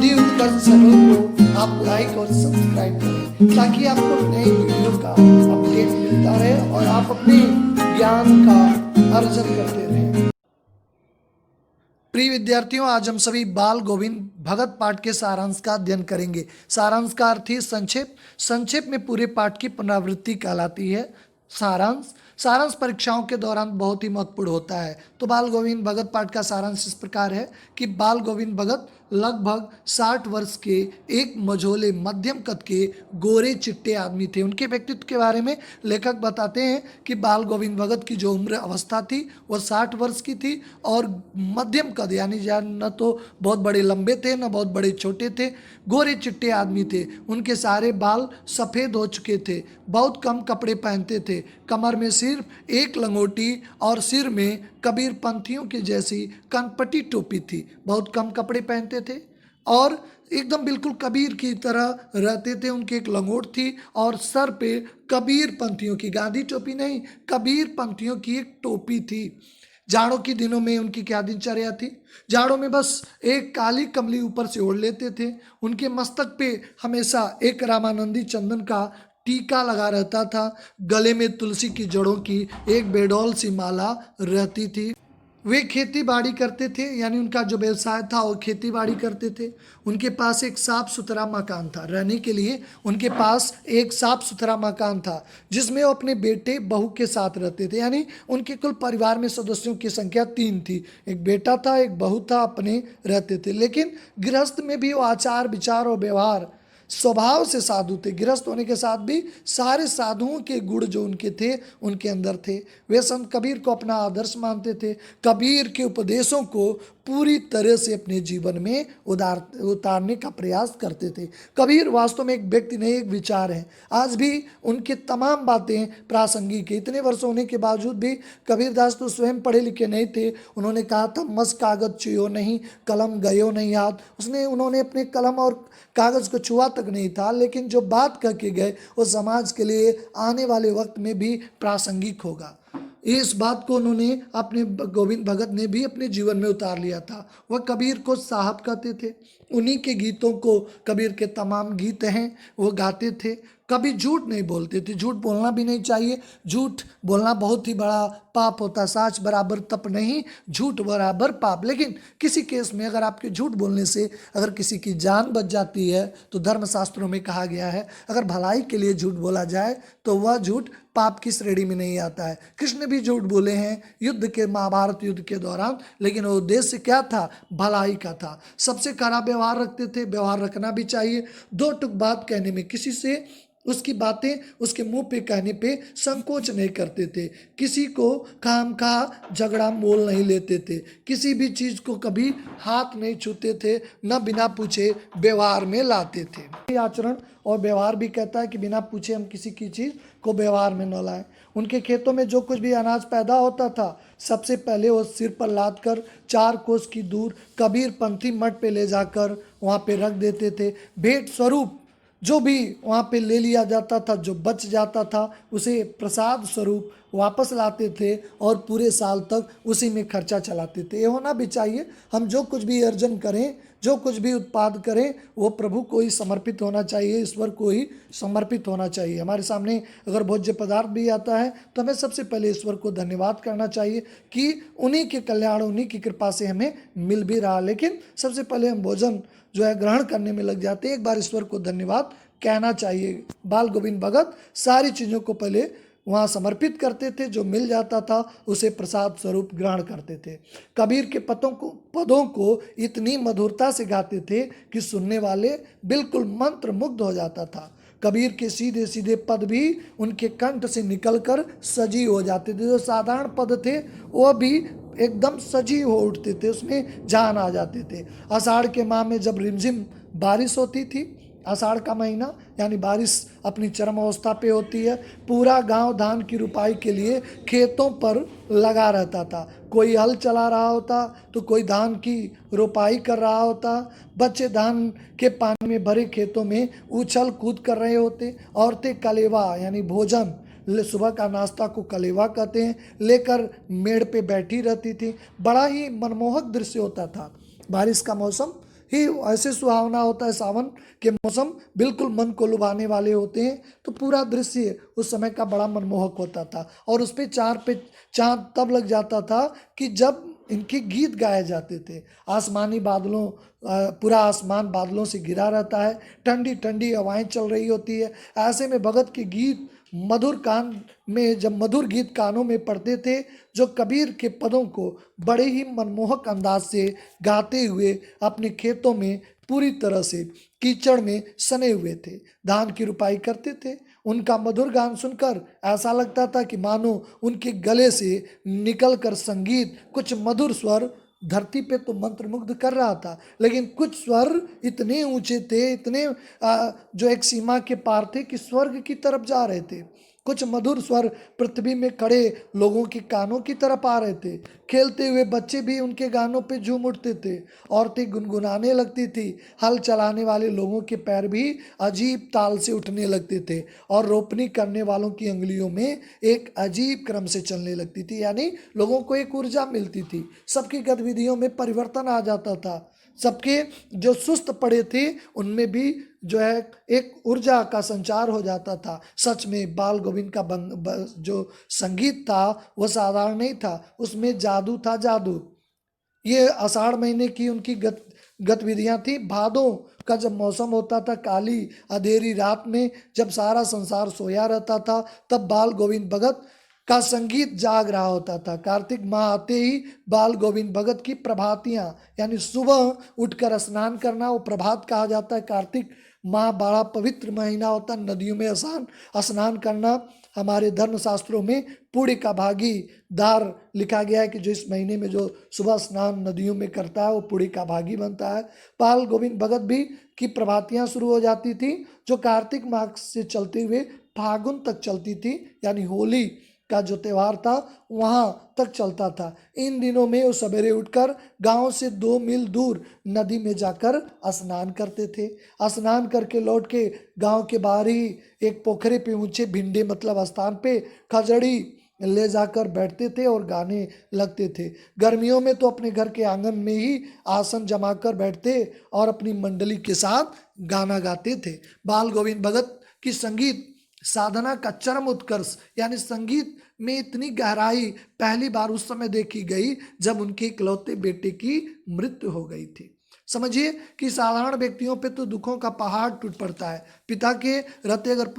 हिंदी उत्कर्ष channel को आप like और सब्सक्राइब करें ताकि आपको नई वीडियो का अपडेट मिलता रहे और आप अपने ज्ञान का अर्जन करते रहें। प्रिय विद्यार्थियों, आज हम सभी बाल गोविंद भगत पाठ के सारांश का अध्ययन करेंगे। सारांश का अर्थ ही संक्षेप। संक्षेप में पूरे पाठ की पुनरावृत्ति कहलाती है सारांश परीक्षाओं के दौरान बहुत ही महत्वपूर्ण होता है। तो बाल गोविंद भगत पाठ का सारांश इस प्रकार है कि बाल गोविंद भगत लगभग 60 वर्ष के एक मझोले मध्यम कद के गोरे चिट्टे आदमी थे। उनके व्यक्तित्व के बारे में लेखक बताते हैं कि बाल गोविंद भगत की जो उम्र अवस्था थी वह 60 वर्ष की थी और मध्यम कद, यानी न तो बहुत बड़े लंबे थे न बहुत बड़े छोटे थे, गोरे चिट्टे आदमी थे। उनके सारे बाल सफ़ेद हो चुके थे, बहुत कम कपड़े पहनते थे, कमर में सिर्फ एक लंगोटी और सिर में कबीर पंथियों की जैसी कनपटी टोपी थी। बहुत कम कपड़े पहनते थे और एकदम बिल्कुल कबीर की तरह रहते थे। उनकी एक लंगोट थी और सर पे कबीर पंथियों की, गांधी टोपी नहीं, कबीर पंथियों की एक टोपी थी। जाड़ों के दिनों में उनकी क्या दिनचर्या थी? जाड़ों में बस एक काली कमली ऊपर से ओढ़ लेते थे। उनके मस्तक पे हमेशा एक रामानंदी चंदन का टीका लगा रहता था। गले में तुलसी की जड़ों की एक बेडौल सी माला रहती थी। वे खेती बाड़ी करते थे, यानी उनका जो व्यवसाय था वो खेती बाड़ी करते थे। उनके पास एक साफ सुथरा मकान था, रहने के लिए उनके पास एक साफ सुथरा मकान था जिसमें वो अपने बेटे बहू के साथ रहते थे। यानी उनके कुल परिवार में सदस्यों की संख्या 3 थी, एक बेटा था, एक बहू था, अपने रहते थे। लेकिन गृहस्थ में भी वो आचार विचार और व्यवहार स्वभाव से साधु थे। गृहस्थ होने के साथ भी सारे साधुओं के गुण जो उनके थे उनके अंदर थे। वे संत कबीर को अपना आदर्श मानते थे। कबीर के उपदेशों को पूरी तरह से अपने जीवन में उतारने का प्रयास करते थे। कबीर वास्तव में एक व्यक्ति नहीं, एक विचार है। आज भी उनकी तमाम बातें प्रासंगिक है। इतने वर्ष होने के बावजूद भी कबीरदास तो स्वयं पढ़े लिखे नहीं थे। उन्होंने कहा था, मस कागज छुयो नहीं, कलम गयो नहीं हाथ। उन्होंने अपने कलम और कागज को छुआ तक नहीं था, लेकिन जो बात कह के गए वो समाज के लिए आने वाले वक्त में भी प्रासंगिक होगा। इस बात को उन्होंने अपने गोविंद भगत ने भी अपने जीवन में उतार लिया था। वह कबीर को साहब कहते थे। उन्हीं के गीतों को, कबीर के तमाम गीत हैं वो गाते थे। कभी झूठ नहीं बोलते थे, झूठ बोलना भी नहीं चाहिए। झूठ बोलना बहुत ही बड़ा पाप होता है। साच बराबर तप नहीं, झूठ बराबर पाप। लेकिन किसी केस में अगर आपके झूठ बोलने से अगर किसी की जान बच जाती है तो धर्मशास्त्रों में कहा गया है अगर भलाई के लिए झूठ बोला जाए तो वह झूठ पाप की श्रेणी में नहीं आता है। कृष्ण भी झूठ बोले हैं युद्ध के, महाभारत युद्ध के दौरान, लेकिन वो उद्देश्य क्या था? भलाई का था। सबसे खराब व्यवहार रखते थे। व्यवहार रखना भी चाहिए। दो टुक बात कहने में, किसी से उसकी बातें उसके मुंह पे कहने पे संकोच नहीं करते थे। किसी को खामखा झगड़ा मोल नहीं लेते थे। किसी भी चीज़ को कभी हाथ नहीं छूते थे, न बिना पूछे व्यवहार में लाते थे। आचरण और व्यवहार भी कहता है कि बिना पूछे हम किसी की चीज़ को व्यवहार में न लाएं। उनके खेतों में जो कुछ भी अनाज पैदा होता था सबसे पहले वो सिर पर लाद कर 4 कोस की दूर कबीर पंथी मठ पे ले जाकर वहाँ पे रख देते थे। भेंट स्वरूप जो भी वहाँ पे ले लिया जाता था, जो बच जाता था, उसे प्रसाद स्वरूप वापस लाते थे और पूरे साल तक उसी में खर्चा चलाते थे। ये होना भी चाहिए। हम जो कुछ भी अर्जन करें, जो कुछ भी उत्पाद करें, वो प्रभु को ही समर्पित होना चाहिए, ईश्वर को ही समर्पित होना चाहिए। हमारे सामने अगर भोज्य पदार्थ भी आता है तो हमें सबसे पहले ईश्वर को धन्यवाद करना चाहिए कि उन्हीं के कल्याण, उन्हीं की कृपा से हमें मिल भी रहा। लेकिन सबसे पहले हम भोजन जो है ग्रहण करने में लग जाते हैं। एक बार ईश्वर को धन्यवाद कहना चाहिए। बाल गोविंद भगत सारी चीज़ों को पहले वहाँ समर्पित करते थे, जो मिल जाता था उसे प्रसाद स्वरूप ग्रहण करते थे। कबीर के पदों को इतनी मधुरता से गाते थे कि सुनने वाले बिल्कुल मंत्र मुग्ध हो जाता था। कबीर के सीधे सीधे पद भी उनके कंठ से निकलकर सजीव हो जाते थे। जो साधारण पद थे वह भी एकदम सजीव हो उठते थे, उसमें जान आ जाते थे। आषाढ़ के माह में जब रिमझिम बारिश होती थी, आषाढ़ का महीना यानी बारिश अपनी चरम अवस्था पे होती है, पूरा गांव धान की रुपाई के लिए खेतों पर लगा रहता था। कोई हल चला रहा होता तो कोई धान की रोपाई कर रहा होता। बच्चे धान के पानी में भरे खेतों में उछल कूद कर रहे होते। औरतें कलेवा यानी भोजन, सुबह का नाश्ता को कलेवा कहते हैं, लेकर मेड़ पे बैठी रहती थी। बड़ा ही मनमोहक दृश्य होता था। बारिश का मौसम ही ऐसे सुहावना होता है। सावन के मौसम बिल्कुल मन को लुभाने वाले होते हैं। तो पूरा दृश्य उस समय का बड़ा मनमोहक होता था और उस पे चाँद तब लग जाता था कि जब इनके गीत गाए जाते थे। आसमानी बादलों पूरा आसमान बादलों से घिरा रहता है, ठंडी ठंडी हवाएं चल रही होती है। ऐसे में भगत के गीत जब मधुर गीत कानों में पड़ते थे, जो कबीर के पदों को बड़े ही मनमोहक अंदाज से गाते हुए अपने खेतों में पूरी तरह से कीचड़ में सने हुए थे, धान की रुपाई करते थे। उनका मधुर गान सुनकर ऐसा लगता था कि मानो उनके गले से निकलकर संगीत कुछ मधुर स्वर धरती पे तो मंत्रमुग्ध कर रहा था, लेकिन कुछ स्वर इतने ऊंचे थे, इतने जो एक सीमा के पार थे कि स्वर्ग की तरफ जा रहे थे। कुछ मधुर स्वर पृथ्वी में खड़े लोगों के कानों की तरफ आ रहे थे। खेलते हुए बच्चे भी उनके गानों पे झूम उठते थे, औरतें गुनगुनाने लगती थी, हल चलाने वाले लोगों के पैर भी अजीब ताल से उठने लगते थे और रोपनी करने वालों की अंगुलियों में एक अजीब क्रम से चलने लगती थी। यानी लोगों को एक ऊर्जा मिलती थी, सबकी गतिविधियों में परिवर्तन आ जाता था। सबके जो सुस्त पड़े थे उनमें भी जो है एक ऊर्जा का संचार हो जाता था। सच में बाल गोविंद का जो संगीत था वह साधारण नहीं था, उसमें जादू था, जादू। ये आषाढ़ महीने की उनकी गतिविधियां थी। भादों का जब मौसम होता था, काली अंधेरी रात में जब सारा संसार सोया रहता था, तब बाल गोविंद भगत का संगीत जाग रहा होता था। कार्तिक माह आते ही बाल गोविंद भगत की प्रभातियां, यानी सुबह उठकर स्नान करना, वो प्रभात कहा जाता है। कार्तिक माह बड़ा पवित्र महीना होता है, नदियों में स्नान करना। हमारे धर्मशास्त्रों में पुण्य का भागीदार लिखा गया है कि जो इस महीने में जो सुबह स्नान नदियों में करता है वो पुण्य का भागी बनता है। बाल गोविंद भगत भी की प्रभातियां शुरू हो जाती थी, जो कार्तिक माह से चलते हुए फागुन तक चलती थी, यानी होली का जो त्यौहार था वहाँ तक चलता था। इन दिनों में वो सवेरे उठकर गांव से 2 मील दूर नदी में जाकर स्नान करते थे। स्नान करके लौट के गांव के बाहर ही एक पोखरे पे ऊंचे भिंडे मतलब स्थान पे खजड़ी ले जाकर बैठते थे और गाने लगते थे। गर्मियों में तो अपने घर के आंगन में ही आसन जमाकर बैठते और अपनी मंडली के साथ गाना गाते थे। बाल गोविंद भगत की संगीत साधना का चरम उत्कर्ष, यानी संगीत में इतनी गहराई पहली बार उस समय देखी गई जब उनके इकलौते बेटे की मृत्यु हो गई थी। समझिए कि साधारण व्यक्तियों पे तो दुखों का पहाड़ टूट पड़ता है। पिता के रहते अगर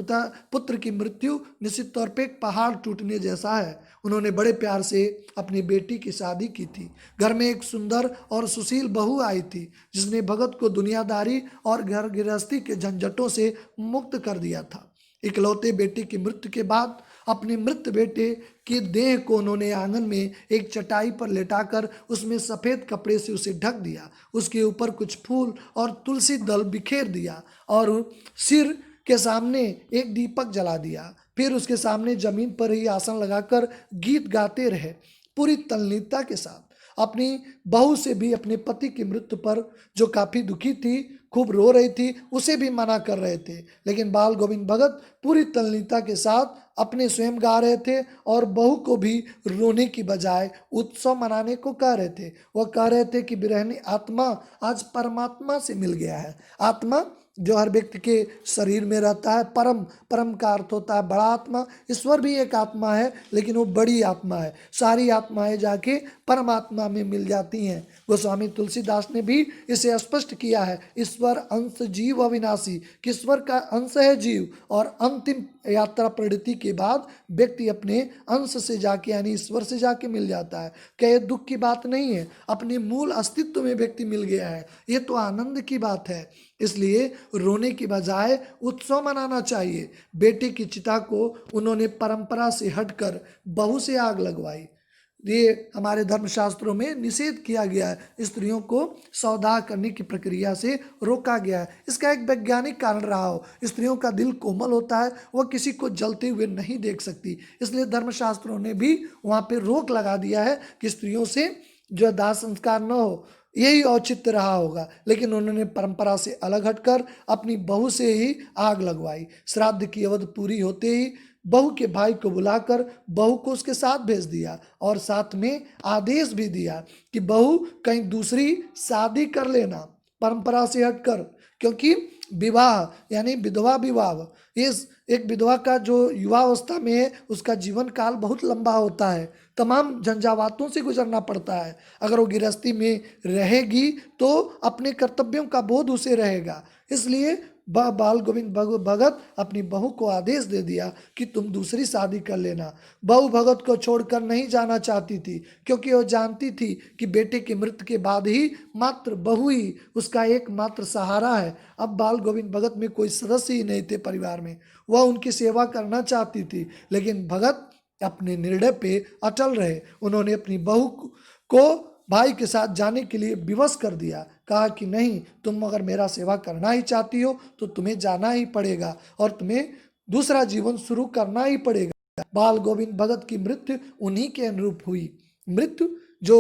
पुत्र की मृत्यु निश्चित तौर पे एक पहाड़ टूटने जैसा है। उन्होंने बड़े प्यार से अपनी बेटी की शादी की थी। घर में एक सुंदर और सुशील बहू आई थी, जिसने भगत को दुनियादारी और घर गृहस्थी के झंझटों से मुक्त कर दिया था। इकलौते बेटे की मृत्यु के बाद अपने मृत बेटे की देह को उन्होंने आंगन में एक चटाई पर लेटाकर उसमें सफ़ेद कपड़े से उसे ढक दिया। उसके ऊपर कुछ फूल और तुलसी दल बिखेर दिया और सिर के सामने एक दीपक जला दिया। फिर उसके सामने जमीन पर ही आसन लगाकर गीत गाते रहे, पूरी तल्लीनता के साथ। अपनी बहू से भी अपने पति की मृत्यु पर जो काफ़ी दुखी थी, खूब रो रही थी, उसे भी मना कर रहे थे, लेकिन बाल गोविंद भगत पूरी तल्लीनता के साथ अपने स्वयं गा रहे थे और बहू को भी रोने की बजाय उत्सव मनाने को कह रहे थे। वह कह रहे थे कि बिरहनी आत्मा आज परमात्मा से मिल गया है। आत्मा जो हर व्यक्ति के शरीर में रहता है, परम का अर्थ होता है बड़ा आत्मा। ईश्वर भी एक आत्मा है, लेकिन वो बड़ी आत्मा है। सारी आत्माएं जाके परमात्मा में मिल जाती हैं। गोस्वामी तुलसीदास ने भी इसे स्पष्ट किया है, ईश्वर अंश जीव अविनाशी, कि ईश्वर का अंश है जीव और अंतिम यात्रा प्रवृत्ति के बाद व्यक्ति अपने अंश से जाके यानी ईश्वर से जाके मिल जाता है। क्या ये दुख की बात नहीं है? अपने मूल अस्तित्व में व्यक्ति मिल गया है, ये तो आनंद की बात है। इसलिए रोने की बजाय उत्सव मनाना चाहिए। बेटे की चिता को उन्होंने परंपरा से हटकर बहू से आग लगवाई। ये हमारे धर्मशास्त्रों में निषेध किया गया है। स्त्रियों को सौदाह करने की प्रक्रिया से रोका गया है। इसका एक वैज्ञानिक कारण रहा हो। स्त्रियों का दिल कोमल होता है, वह किसी को जलते हुए नहीं देख सकती, इसलिए धर्मशास्त्रों ने भी वहाँ पे रोक लगा दिया है कि स्त्रियों से जो दाह संस्कार न हो। यही औचित्य रहा होगा, लेकिन उन्होंने परंपरा से अलग हटकर अपनी बहू से ही आग लगवाई। श्राद्ध की अवधि पूरी होते ही बहू के भाई को बुलाकर बहू को उसके साथ भेज दिया और साथ में आदेश भी दिया कि बहू कहीं दूसरी शादी कर लेना। परंपरा से हटकर, क्योंकि विवाह यानी विधवा विवाह, इस एक विधवा का जो युवावस्था में है उसका जीवन काल बहुत लंबा होता है, तमाम झंझावातों से गुजरना पड़ता है। अगर वो गृहस्थी में रहेगी तो अपने कर्तव्यों का बोध उसे रहेगा। इसलिए बाल गोविंद भगत अपनी बहू को आदेश दे दिया कि तुम दूसरी शादी कर लेना। बहू भगत को छोड़कर नहीं जाना चाहती थी, क्योंकि वो जानती थी कि बेटे की मृत्यु के बाद ही मात्र बहू ही उसका एकमात्र सहारा है। अब बाल गोविंद भगत में कोई सदस्य ही नहीं थे परिवार में। वह उनकी सेवा करना चाहती थी, लेकिन भगत अपने निर्णय पे अटल रहे। उन्होंने अपनी बहू को भाई के साथ जाने के लिए विवश कर दिया। कहा कि नहीं, तुम अगर मेरा सेवा करना ही चाहती हो तो तुम्हें जाना ही पड़ेगा और तुम्हें दूसरा जीवन शुरू करना ही पड़ेगा। बाल गोविंद भगत की मृत्यु उन्हीं के अनुरूप हुई। मृत्यु जो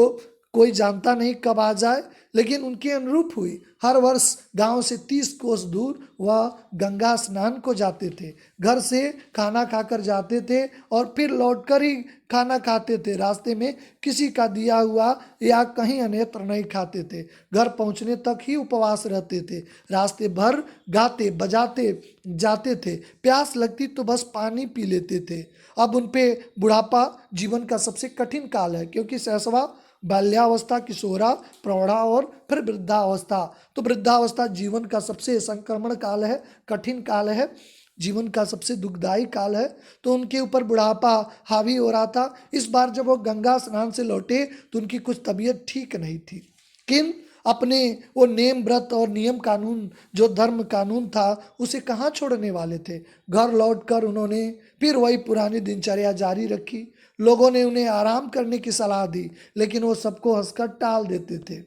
कोई जानता नहीं कब आ जाए, लेकिन उनके अनुरूप हुई। हर वर्ष गांव से 30 कोस दूर वह गंगा स्नान को जाते थे। घर से खाना खाकर जाते थे और फिर लौटकर ही खाना खाते थे। रास्ते में किसी का दिया हुआ या कहीं अन्यत्र नहीं खाते थे। घर पहुंचने तक ही उपवास रहते थे। रास्ते भर गाते बजाते जाते थे। प्यास लगती तो बस पानी पी लेते थे। अब उन पे बुढ़ापा जीवन का सबसे कठिन काल है, क्योंकि शैशवा, बाल्यावस्था, किशोरा, प्रौढ़ा और फिर वृद्धावस्था। तो वृद्धावस्था जीवन का सबसे संक्रमण काल है, कठिन काल है, जीवन का सबसे दुखदायी काल है। तो उनके ऊपर बुढ़ापा हावी हो रहा था। इस बार जब वो गंगा स्नान से लौटे तो उनकी कुछ तबीयत ठीक नहीं थी, किन अपने वो नेम व्रत और नियम कानून जो धर्म कानून था उसे कहाँ छोड़ने वाले थे। घर लौटकर उन्होंने फिर वही पुरानी दिनचर्या जारी रखी। लोगों ने उन्हें आराम करने की सलाह दी, लेकिन वो सबको हंसकर टाल देते थे।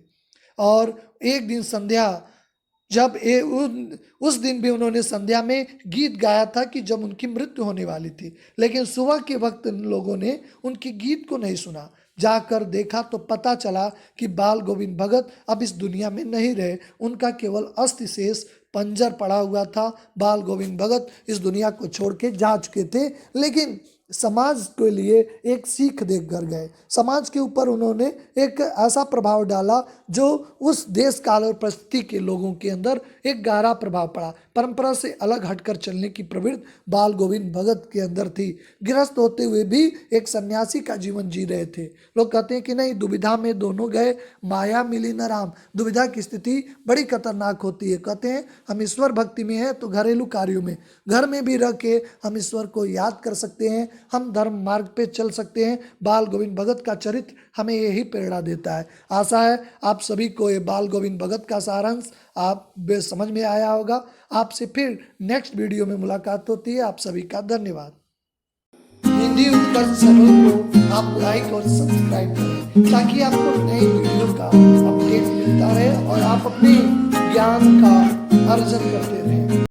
और एक दिन संध्या, जब उस दिन भी उन्होंने संध्या में गीत गाया था कि जब उनकी मृत्यु होने वाली थी, लेकिन सुबह के वक्त इन लोगों ने उनके गीत को नहीं सुना। जाकर देखा तो पता चला कि बाल गोविंद भगत अब इस दुनिया में नहीं रहे। उनका केवल अस्थि शेष पंजर पड़ा हुआ था। बाल गोविंद भगत इस दुनिया को छोड़ के जा चुके थे, लेकिन समाज के लिए एक सीख देकर गए। समाज के ऊपर उन्होंने एक ऐसा प्रभाव डाला जो उस देश काल और परिस्थिति के लोगों के अंदर एक गहरा प्रभाव पड़ा। परंपरा से अलग हटकर चलने की प्रवृत्ति बाल गोविंद भगत के अंदर थी। गृहस्थ होते हुए भी एक सन्यासी का जीवन जी रहे थे। लोग कहते हैं कि नहीं, दुविधा में दोनों गए, माया मिली न राम। दुविधा की स्थिति बड़ी खतरनाक होती है। कहते हैं हम ईश्वर भक्ति में हैं तो घरेलू कार्यों में, घर में भी रह के हम ईश्वर को याद कर सकते हैं, हम धर्म मार्ग पे चल सकते हैं। बाल गोविंद भगत का चरित्र हमें यही प्रेरणा देता है। आशा है आप सभी को ये बाल गोविंद भगत का सारांश आप समझ में आया होगा। आपसे फिर नेक्स्ट वीडियो में मुलाकात होती है। आप सभी का धन्यवाद। हिंदी उत्कर्ष चैनल को आप लाइक और सब्सक्राइब करें, ताकि आपको नई वीडियो का अपडेट मिलता रहे और आप अपने ज्ञान का अर्जन करते रहें।